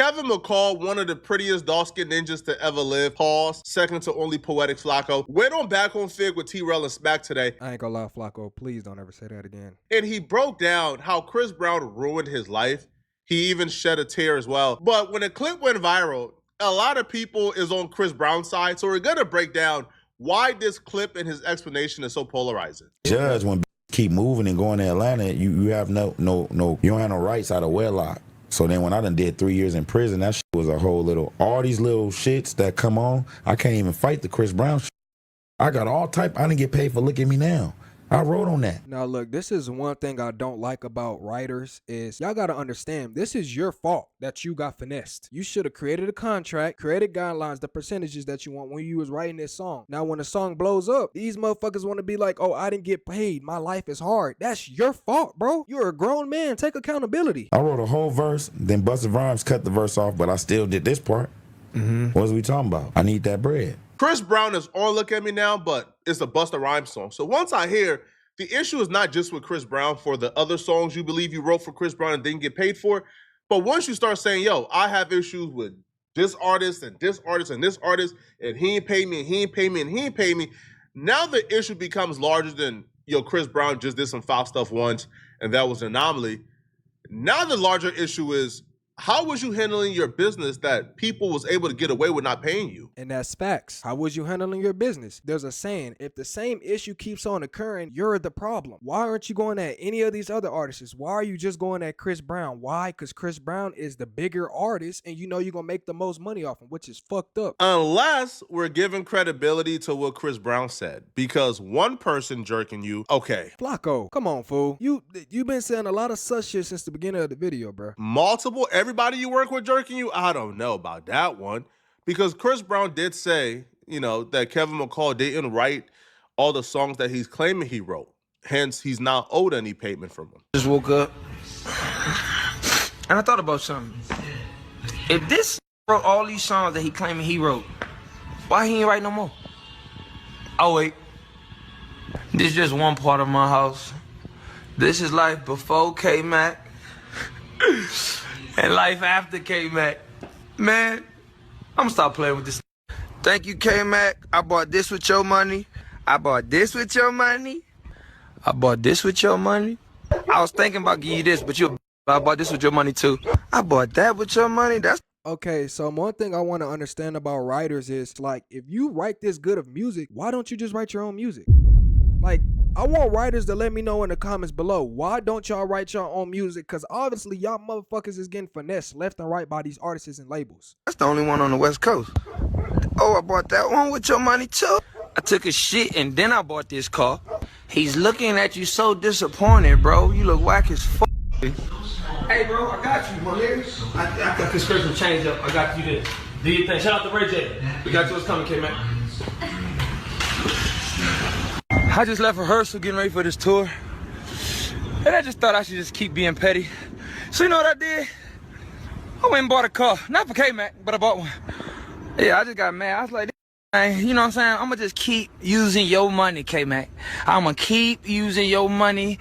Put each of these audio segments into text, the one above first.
Kevin McCall, one of the prettiest dark-skinned ninjas to ever live, pause, second to only Poetic Flacco, went on Back on Fig with T-Rell and Smack today. I ain't gonna lie, Flacco, please don't ever say that again. And he broke down how Chris Brown ruined his life. He even shed a tear as well. But when the clip went viral, a lot of people is on Chris Brown's side. So we're gonna break down why this clip and his explanation is so polarizing. Judge, when keep moving and going to Atlanta, you have no, you don't have no rights out of wedlock. So then when I done did 3 years in prison, that shit was a whole little, all these little shits that come on, I can't even fight the Chris Brown shit. I got all type, I didn't get paid for Look at Me Now. I wrote on that. Now look, this is one thing I don't like about writers is y'all gotta understand this is your fault that you got finessed. You should have created a contract, created guidelines, the percentages that you want when you was writing this song. Now when the song blows up, these motherfuckers want to be like, oh, I didn't get paid, my life is hard. That's your fault, bro. You're a grown man, take accountability. I wrote a whole verse, then Busta Rhymes cut the verse off, but I still did this part. What was we talking about? I need that bread. Chris Brown is on Look at Me Now, but it's a Busta Rhymes song. So once I hear the issue is not just with Chris Brown for the other songs you believe you wrote for Chris Brown and didn't get paid for, but once you start saying, yo, I have issues with this artist and this artist and this artist, and he ain't paid me and he ain't paid me and he ain't paid me, now the issue becomes larger than, yo, Chris Brown just did some foul stuff once and that was an anomaly. Now the larger issue is, how was you handling your business that people was able to get away with not paying you? And that's facts. How was you handling your business? There's a saying, if the same issue keeps on occurring, you're the problem. Why aren't you going at any of these other artists? Why are you just going at Chris Brown? Why? Because Chris Brown is the bigger artist and you know you're going to make the most money off him, which is fucked up. Unless we're giving credibility to what Chris Brown said. Because one person jerking you, okay. Flacco, come on, fool. You've been saying a lot of such shit since the beginning of the video, bro. Multiple, everybody you work with jerking you? I don't know about that one. Because Chris Brown did say, you know, that Kevin McCall didn't write all the songs that he's claiming he wrote. Hence, he's not owed any payment from him. Just woke up and I thought about something. If this wrote all these songs that he claiming he wrote, why he ain't write no more? Oh wait, this is just one part of my house. This is life before K-Mac and life after K-Mac. Man, I'm gonna stop playing with this. Thank you, K-Mac. I bought this with your money. I bought this with your money. I bought this with your money. I was thinking about giving you this, but I bought this with your money too. I bought that with your money. That's okay, so one thing I want to understand about writers is, like, if you write this good of music, why don't you just write your own music? Like, I want writers to let me know in the comments below, why don't y'all write your own music? Because obviously y'all motherfuckers is getting finessed left and right by these artists and labels. That's the only one on the West Coast. Oh, I bought that one with your money too. I took a shit and then I bought this car. He's looking at you so disappointed, bro. You look whack as fuck. Hey, bro, I got you, my nigga. I got prescription change up. I got you this. Do your thing. Shout out to Ray J. We got you what's coming, K-Man. I just left rehearsal getting ready for this tour. And I just thought I should just keep being petty. So you know what I did? I went and bought a car. Not for K-Mac, but I bought one. Yeah, I just got mad. I was like, you know what I'm saying? I'm gonna just keep using your money, K-Mac. I'm gonna keep using your money.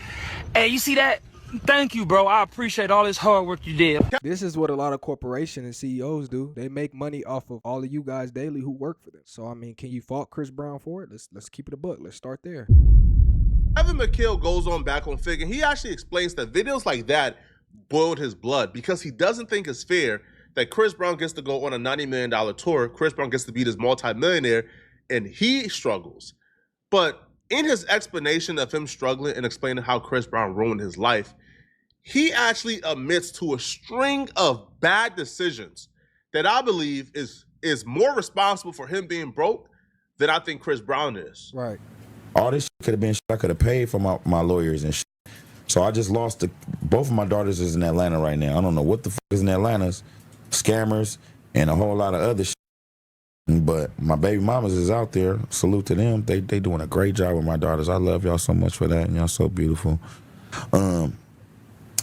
Hey, you see that? Thank you, bro. I appreciate all this hard work you did. This is what a lot of corporations and CEOs do. They make money off of all of you guys daily who work for them. So, I mean, can you fault Chris Brown for it? Let's keep it a buck. Let's start there. Evan McKill goes on Back on Fig, and he actually explains that videos like that boiled his blood because he doesn't think it's fair that Chris Brown gets to go on a $90 million tour. Chris Brown gets to be this multi-millionaire, and he struggles. But in his explanation of him struggling and explaining how Chris Brown ruined his life, he actually admits to a string of bad decisions that I believe is more responsible for him being broke than I think Chris Brown is. Right. All this could have been shit I could have paid for my lawyers and shit. So I just lost both of my daughters is in Atlanta right now. I don't know what the fuck is in Atlanta's scammers and a whole lot of other shit. But my baby mamas is out there. Salute to them. They doing a great job with my daughters. I love y'all so much for that, and y'all so beautiful.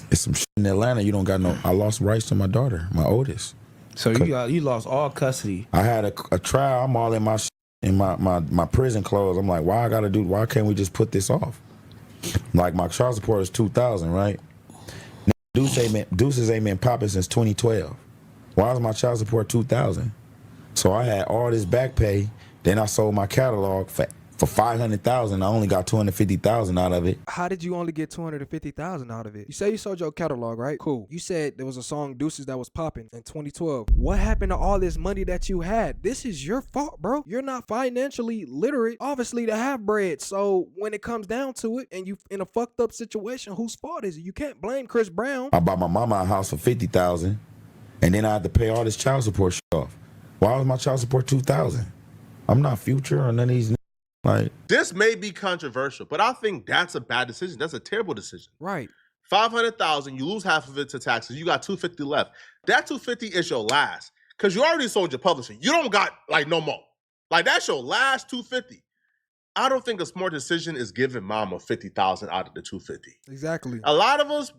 It's some shit in Atlanta. You don't got no. I lost rights to my daughter, my oldest. So you lost all custody. I had a trial. I'm all in my prison clothes. I'm like, why can't we just put this off? Like my child support is $2,000, right? Deuces ain't been popping since 2012. Why is my child support $2,000? So I had all this back pay. Then I sold my catalog for $500,000. I only got $250,000 out of it. How did you only get $250,000 out of it? You say you sold your catalog, right? Cool. You said there was a song Deuces that was popping in 2012. What happened to all this money that you had? This is your fault, bro. You're not financially literate, obviously, to have bread. So when it comes down to it and you in a fucked up situation, whose fault is it? You can't blame Chris Brown. I bought my mama a house for $50,000, and then I had to pay all this child support shit off. Why was my child support $2,000? I'm not Future or none of these. Like, this may be controversial, but I think that's a bad decision. That's a terrible decision. Right. $500,000, you lose half of it to taxes. You got $250 left. That $250 is your last, because you already sold your publishing. You don't got like no more. Like that's your last $250. I don't think a smart decision is giving mama $50,000 out of the $250. Exactly. A lot of us,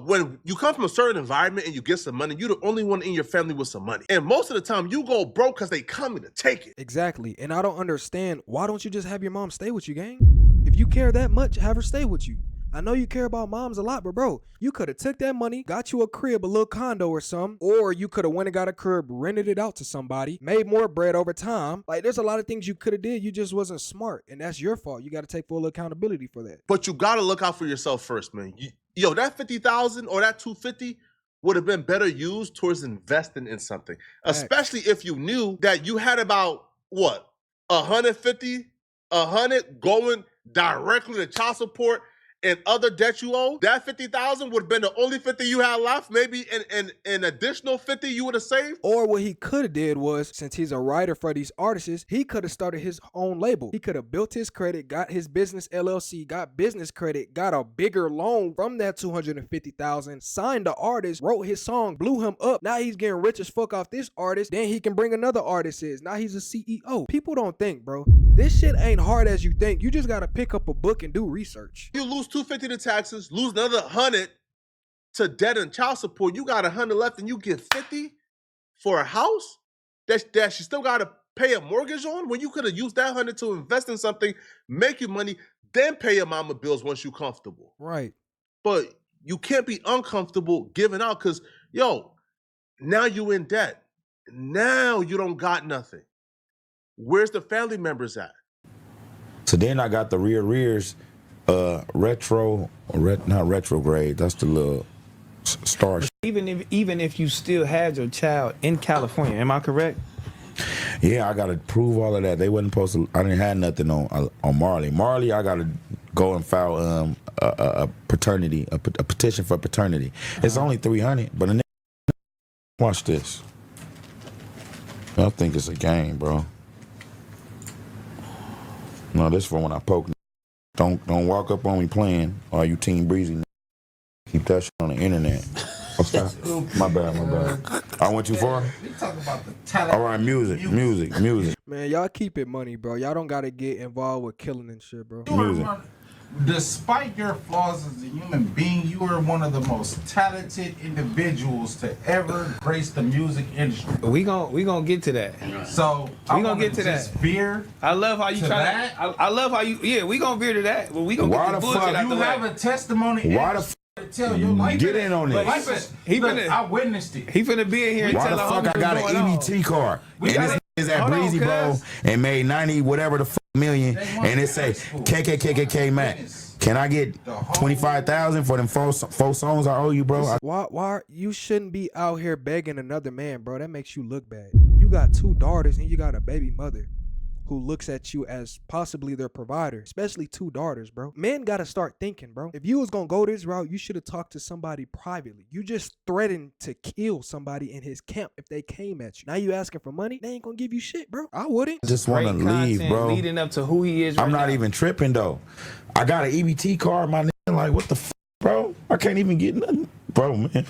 when you come from a certain environment and you get some money, you're the only one in your family with some money. And most of the time you go broke because they coming to take it. Exactly. And I don't understand, why don't you just have your mom stay with you, gang? If you care that much, have her stay with you. I know you care about moms a lot, but bro, you could have took that money, got you a crib, a little condo or something, or you could have went and got a crib, rented it out to somebody, made more bread over time. Like, there's a lot of things you could have did. You just wasn't smart, and that's your fault. You got to take full accountability for that. But you got to look out for yourself first, man. That $50,000 or that $250 would have been better used towards investing in something, especially if you knew that you had about, what, $100 going directly to child support and other debt you owe. That $50,000 would have been the only $50 you had left. Maybe an additional $50 you would have saved. Or what he could have did was, since he's a writer for these artists, he could have started his own label. He could have built his credit, got his business LLC, got business credit, got a bigger loan from that $250,000, signed the artist, wrote his song, blew him up. Now he's getting rich as fuck off this artist. Then he can bring another artist in. Now he's a CEO. People don't think, bro. This shit ain't hard as you think. You just gotta pick up a book and do research. You lose $250 to taxes, lose another $100 to debt and child support. You got $100 left, and you get $50 for a house that you still gotta pay a mortgage on. When you could have used that $100 to invest in something, make you money, then pay your mama bills once you're comfortable. Right. But you can't be uncomfortable giving out, because now you in debt. Now you don't got nothing. Where's the family members at? So then I got the rears, not retrograde. That's the little star. Even if you still had your child in California, am I correct? Yeah, I gotta prove all of that. They wasn't supposed to. I didn't have nothing on Marley. Marley, I gotta go and file a paternity, a petition for paternity. It's only $300, but watch this. I think it's a game, bro. No, this for when I poke. Don't walk up on me playing. Or you Team Breezy. Keep that shit on the internet. Okay. My bad. I went too far? We talk about the talent. All right, music. Man, y'all keep it money, bro. Y'all don't gotta get involved with killing and shit, bro. Music. Despite your flaws as a human being, you are one of the most talented individuals to ever grace the music industry. We gonna get to that. So we gonna get to that. Veer. I love how you try that. I love how you. Yeah, we gonna veer to that. Well, we gonna Why get the the bullshit fuck out You the have way. a testimony. Why the fuck? To tell your life. Get in on But this. I witnessed it. He finna be in here and Why tell the the fuck homies I got what's an going on. EBT card? We And got this it. is at Hold on, Breezy Bowl cuz. and made 90 whatever the fuck million, and it say KKKK Mac. Can I get 25,000 for them four songs I owe you, bro? Why you shouldn't be out here begging another man, bro? That makes you look bad. You got 2 daughters and you got a baby mother who looks at you as possibly their provider, especially 2 daughters, bro. Men gotta start thinking, bro. If you was gonna go this route, you should have talked to somebody privately. You just threatened to kill somebody in his camp if they came at you. Now you asking for money? They ain't gonna give you shit, bro. I wouldn't. I just want to Great leave, content bro. leading up to who he is. I'm right not now. even tripping, though. I got an EBT card, my nigga. Like, what the fuck, bro? I can't even get nothing. Bro, man.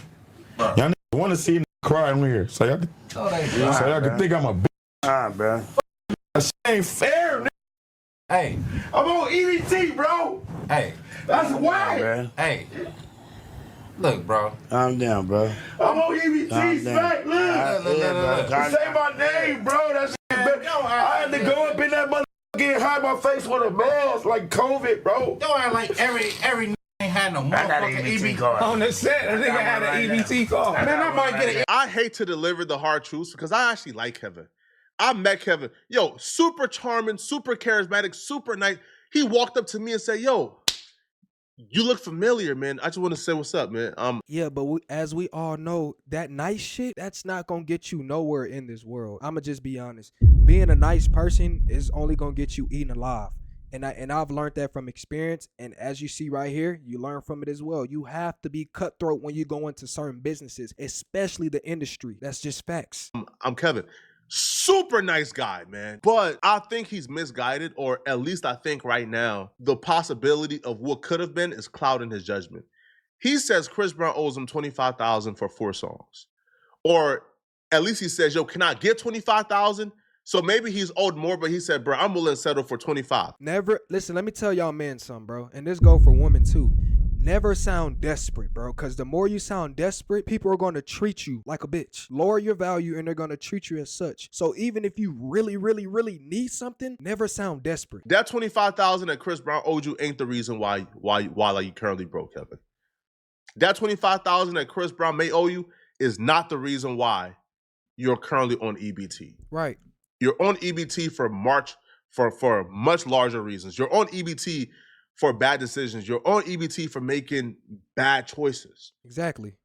Y'all niggas want to see me cry in here. So y'all can think I'm a bitch. Nah, bro. That shit ain't fair, nigga. Hey, I'm on EBT, bro. hey, That's why. Bro. hey. Look, bro. Calm down, bro. I'm on EBT, Calm down. smack, look. Yeah, bro. Calm Say down. my name, bro. That shit, I had to go up in that motherfucker and hide my face with a mask like COVID, bro. Don't act like every ain't had no I got an motherfucking EBT EBT card. On the set, I think I had an EBT call. Man, I might get it. I hate to deliver the hard truths because I actually like Kevin. I met Kevin. Yo, super charming, super charismatic, super nice. He walked up to me and said, yo, you look familiar, man. I just want to say what's up, man. Yeah, but as we all know, that nice shit, that's not gonna get you nowhere in this world. I'ma just be honest. Being a nice person is only gonna get you eaten alive. And I've learned that from experience. And as you see right here, you learn from it as well. You have to be cutthroat when you go into certain businesses, especially the industry. That's just facts. I'm Kevin. Super nice guy, man. But I think he's misguided, or at least I think right now, the possibility of what could have been is clouding his judgment. He says Chris Brown owes him $25,000 for 4 songs. Or at least he says, yo, can I get $25,000? So maybe he's owed more, but he said, bro, I'm willing to settle for 25. Never, listen, let me tell y'all men something, bro. And this go for women too. Never sound desperate, bro, because the more you sound desperate, people are going to treat you like a bitch. Lower your value and they're going to treat you as such. So even if you really, really, really need something, never sound desperate. That $25,000 that Chris Brown owed you ain't the reason why you currently broke, Kevin. That $25,000 that Chris Brown may owe you is not the reason why you're currently on EBT. Right. You're on EBT for much larger reasons. You're on EBT for bad decisions. You're on EBT for making bad choices. Exactly.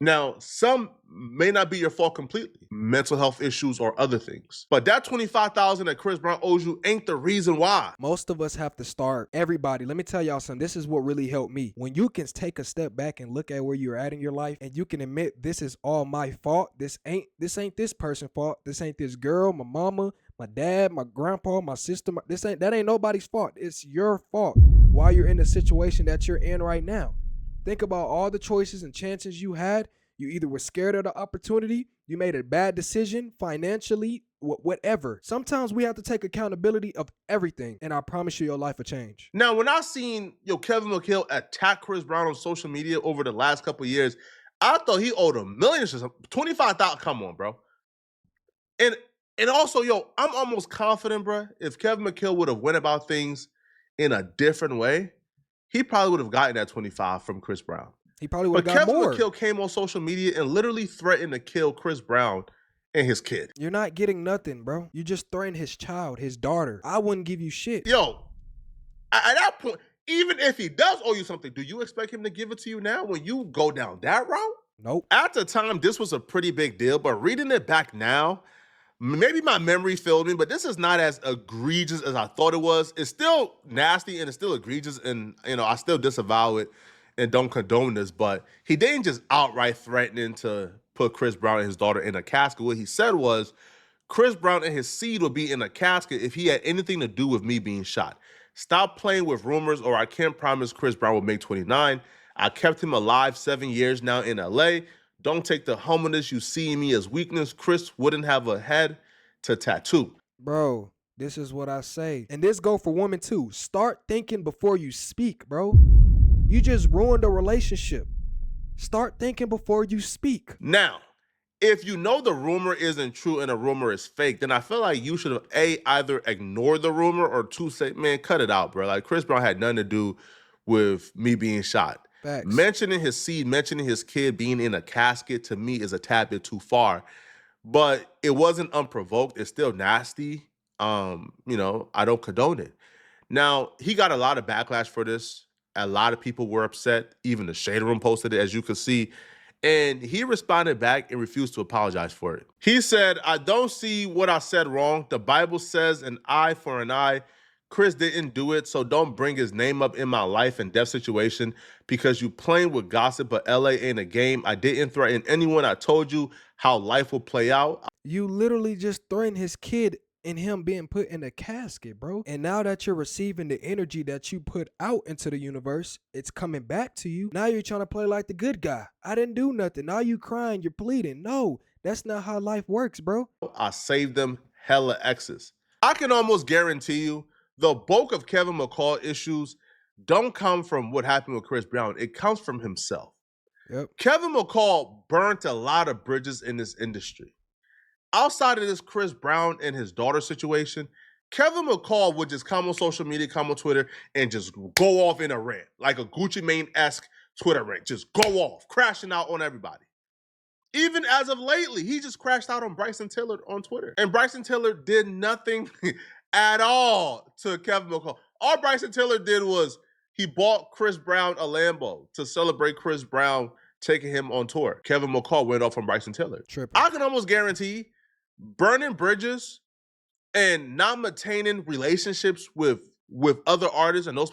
Now, some may not be your fault completely, mental health issues or other things. But that $25,000 that Chris Brown owes you ain't the reason why. Most of us have to start. Everybody, let me tell y'all something. This is what really helped me. When you can take a step back and look at where you're at in your life, and you can admit this is all my fault. This ain't this person's fault. This ain't this girl, my mama, my dad, my grandpa, my sister. That ain't nobody's fault. It's your fault while you're in the situation that you're in right now. Think about all the choices and chances you had. You either were scared of the opportunity, you made a bad decision financially, whatever. Sometimes we have to take accountability of everything, and I promise you your life will change. Now, when I seen Kevin McHale attack Chris Brown on social media over the last couple of years, I thought he owed him millions or something. 25,000. Come on, bro. And also, I'm almost confident, bro, if Kevin McHale would have went about things in a different way, he probably would have gotten that 25 from Chris Brown. He probably would have got more. But Kevin McHale came on social media and literally threatened to kill Chris Brown and his kid. You're not getting nothing, bro. You just threatened his child, his daughter. I wouldn't give you shit. Yo, at that point, even if he does owe you something, do you expect him to give it to you now when you go down that route? Nope. At the time, this was a pretty big deal, but reading it back now, maybe my memory failed me, but this is not as egregious as I thought it was. It's still nasty and it's still egregious, and I still disavow it and don't condone this, but he didn't just outright threatening to put Chris Brown and his daughter in a casket. What he said was, Chris Brown and his seed will be in a casket if he had anything to do with me being shot. Stop playing with rumors, or I can't promise Chris Brown will make 29. I kept him alive 7 years now in LA. Don't take the humbleness you see in me as weakness. Chris wouldn't have a head to tattoo. Bro, this is what I say. And this go for women too. Start thinking before you speak, bro. You just ruined a relationship. Start thinking before you speak. Now, if you know the rumor isn't true and a rumor is fake, then I feel like you should have either ignored the rumor, or 2, say, man, cut it out, bro. Like, Chris Brown had nothing to do with me being shot. Facts. Mentioning his seed, mentioning his kid being in a casket, to me is a tad bit too far. But it wasn't unprovoked. It's still nasty. I don't condone it. Now, he got a lot of backlash for this. A lot of people were upset. Even the Shade Room posted it, as you can see. And he responded back and refused to apologize for it. He said, I don't see what I said wrong. The Bible says an eye for an eye. Chris didn't do it, so don't bring his name up in my life and death situation because you playing with gossip, but LA ain't a game. I didn't threaten anyone. I told you how life will play out. You literally just threatened his kid and him being put in a casket, bro. And now that you're receiving the energy that you put out into the universe, it's coming back to you. Now you're trying to play like the good guy. I didn't do nothing. Now you crying, you're pleading. No, that's not how life works, bro. I saved them hella exes. I can almost guarantee you the bulk of Kevin McCall issues don't come from what happened with Chris Brown. It comes from himself. Yep. Kevin McCall burnt a lot of bridges in this industry. Outside of this Chris Brown and his daughter situation, Kevin McCall would just come on social media, come on Twitter, and just go off in a rant, like a Gucci Mane-esque Twitter rant. Just go off, crashing out on everybody. Even as of lately, he just crashed out on Bryson Tiller on Twitter. And Bryson Tiller did nothing at all to Kevin McCall. All Bryson Tiller did was he bought Chris Brown a Lambo to celebrate Chris Brown taking him on tour. Kevin McCall went off on Bryson Tiller. Tripping. I can almost guarantee burning bridges and not maintaining relationships with other artists and those,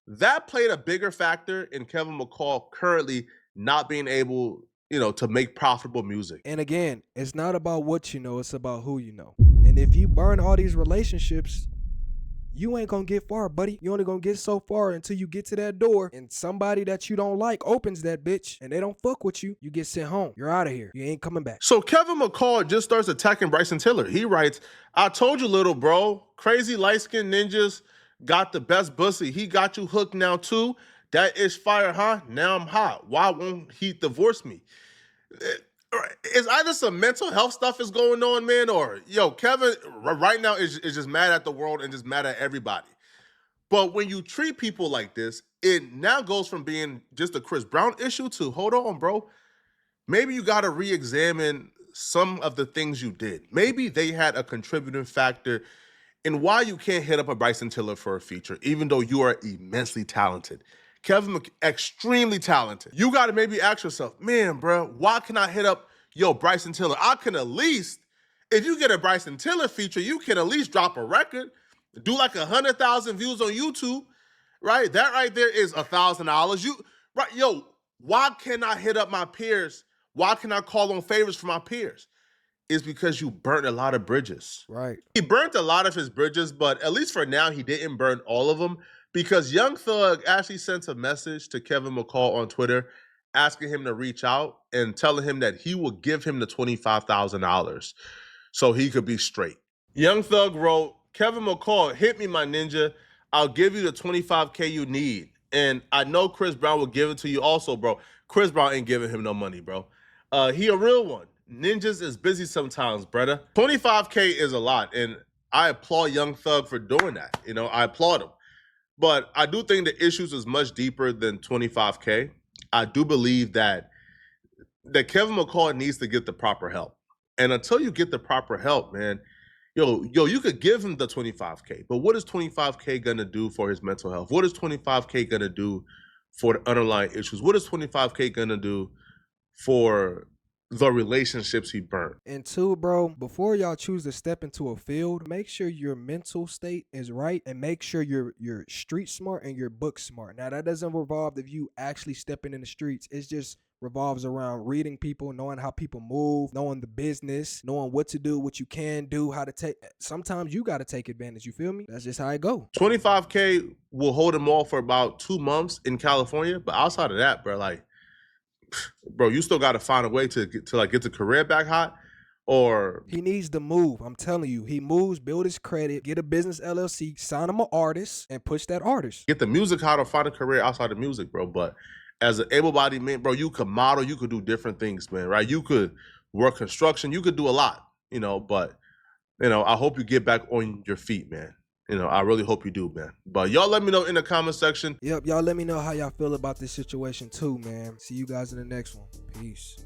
that played a bigger factor in Kevin McCall currently not being able, to make profitable music. And again, it's not about what you know, it's about who you know. And if you burn all these relationships, you ain't gonna get far, buddy. You only gonna get so far until you get to that door and somebody that you don't like opens that bitch and they don't fuck with you. You get sent home. You're out of here. You ain't coming back. So Kevin McCall just starts attacking Bryson Tiller. He writes, I told you, little bro, crazy light-skinned ninjas got the best pussy. He got you hooked now too. That is fire, huh? Now I'm hot. Why won't he divorce me? It's either some mental health stuff is going on, man, or, Kevin right now is just mad at the world and just mad at everybody. But when you treat people like this, it now goes from being just a Chris Brown issue to, hold on, bro, maybe you got to re-examine some of the things you did. Maybe they had a contributing factor in why you can't hit up a Bryson Tiller for a feature, even though you are immensely talented. Kevin, extremely talented. You got to maybe ask yourself, man, bro, why can I hit up, Bryson Tiller? I can at least, if you get a Bryson Tiller feature, you can at least drop a record, do like 100,000 views on YouTube, right? That right there is $1,000. Why can't I hit up my peers? Why can I call on favors for my peers? It's because you burnt a lot of bridges. Right. He burnt a lot of his bridges, but at least for now, he didn't burn all of them, because Young Thug actually sent a message to Kevin McCall on Twitter asking him to reach out and telling him that he will give him the $25,000 so he could be straight. Young Thug wrote, Kevin McCall, hit me, my ninja. I'll give you the $25K you need. And I know Chris Brown will give it to you also, bro. Chris Brown ain't giving him no money, bro. He a real one. Ninjas is busy sometimes, brother. $25K is a lot, and I applaud Young Thug for doing that. I applaud him. But I do think the issues is much deeper than $25K. I do believe that Kevin McCall needs to get the proper help. And until you get the proper help, man, you could give him the $25K, but what is $25K gonna do for his mental health? What is $25K gonna do for the underlying issues? What is $25K gonna do for the relationships he burnt? And two, bro, before y'all choose to step into a field, make sure your mental state is right and make sure you're street smart and you're book smart. Now, that doesn't revolve if you actually stepping in the streets. It's just revolves around reading people, knowing how people move, knowing the business, knowing what to do, what you can do, how to take. Sometimes you got to take advantage. You feel me? That's just how it go. $25K will hold him off for about 2 months in California, but outside of that, bro, you still got to find a way to get the career back hot, or he needs to move. I'm telling you, he moves, build his credit, get a business LLC, sign him an artist, and push that artist. Get the music hot or find a career outside of music, bro. But as an able-bodied man, bro, you could model, you could do different things, man, right? You could work construction, you could do a lot, but, I hope you get back on your feet, man. I really hope you do, man. But y'all let me know in the comment section. Yep, y'all let me know how y'all feel about this situation too, man. See you guys in the next one. Peace.